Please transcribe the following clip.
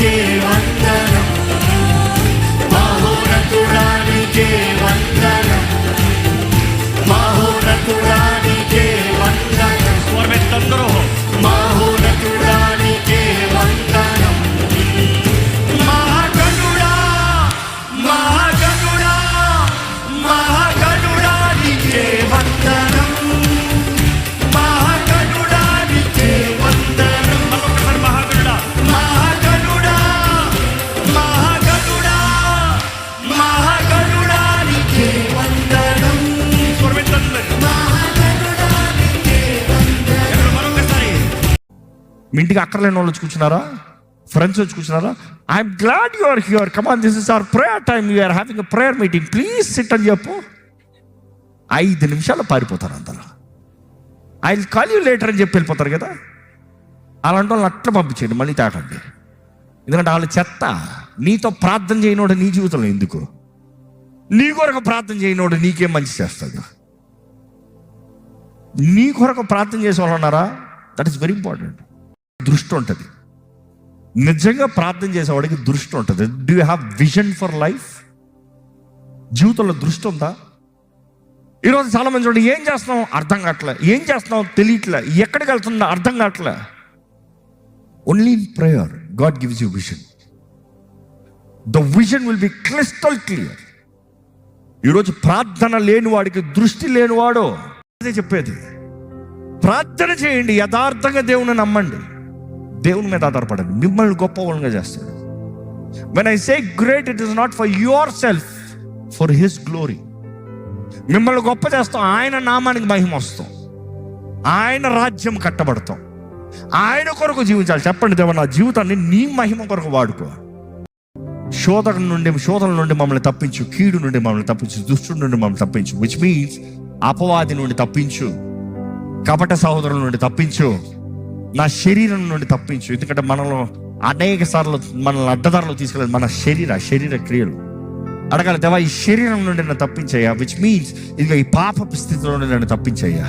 నీకే వందనం, మహోన్నతుడా నీకే వందనం, మహోన్నతుడా నీకే వందనం. స్వరమెత్తందరూ మహోన్నతుడా నీకే వందనం, మహాగణుడా మహాగణుడా మహాగణుడా నీకే వందనం, మహాగణుడా నీకే వందనం. మరొకసారి మహాగణుడా మహాగణుడా మహాగణుడా మహాగణుడా నీకే వందనం, స్వరమెత్తందరూ మహాగణుడా నీకే వందనం. ఎక్కడ మరొకసారి మీ ఇంటికి అక్కర్లేని వాళ్ళు వచ్చి కూర్చున్నారా? ఫ్రెండ్స్ వచ్చి కూర్చున్నారా? I'm glad you are here, come on, this is our prayer time, you're having a prayer meeting, please sit అని చెప్పు. 5 నిమిషాలు పారిపోతారు అందరూ. I will call you later అని చెప్పి వెళ్ళిపోతారు కదా. అలాంటి వాళ్ళని అట్లా పంపించండి, మళ్ళీ తాకండి. ఎందుకంటే వాళ్ళ చెత్త. నీతో ప్రార్థన చేయనోడు నీ జీవితంలో ఎందుకు? నీ కొరకు ప్రార్థన చేయనోడు నీకేం మంచి చేస్తాడు? నీ కొరకు ప్రార్థన చేసే వాళ్ళు ఉన్నారా? That is very important. దృష్టి ఉంటుంది. నిజంగా ప్రార్థన చేసేవాడికి దృష్టి ఉంటుంది. Do you have vision for life? జీవితంలో దృష్టి ఉందా? ఈరోజు చాలా మంది చూడండి, ఏం చేస్తున్నాం అర్థం కావట్లే, ఏం చేస్తున్నాం తెలియట్లే, ఎక్కడికి వెళ్తున్నా అర్థం కావట్లే. Only in prayer God gives you vision. The vision will be crystal clear. ఈరోజు ప్రార్థన లేని వాడికి దృష్టి లేనివాడు అదే చెప్పేది. ప్రార్థన చేయండి, యథార్థంగా దేవుని నమ్మండి, దేవుని మీద ఆధారపడండి, మిమ్మల్ని గొప్ప వాళ్ళుగా చేస్తాడు. When I say great, it is not for your self, for his glory. మిమ్మల్ని గొప్ప చేస్తాం, ఆయన నామానికి మహిమ వస్తాం, ఆయన రాజ్యం కట్టబడతాం, ఆయన కొరకు జీవించాలి. చెప్పండి, దేవా నా జీవితాన్ని నీ మహిమ కొరకు వాడుకో. శోధన నుండి మమ్మల్ని తప్పించు, కీడు నుండి మమ్మల్ని తప్పించు, దుష్టుడి నుండి మమ్మల్ని తప్పించు, విచ్ మీన్స్ అపవాది నుండి తప్పించు, కపట సహోదరుల నుండి తప్పించు, నా శరీరం నుండి తప్పించు. ఎందుకంటే మనలో అనేక సార్లు మనల్ని అడ్డదారులు తీసుకెళ్ళదు మన శరీర క్రియలు. అడగాలి, దేవా ఈ శరీరం నుండి నన్ను తప్పించయ్యా, విచ్ మీన్స్ ఇదిగో ఈ పాపపు స్థితిలో నుండి నన్ను తప్పించయ్యా.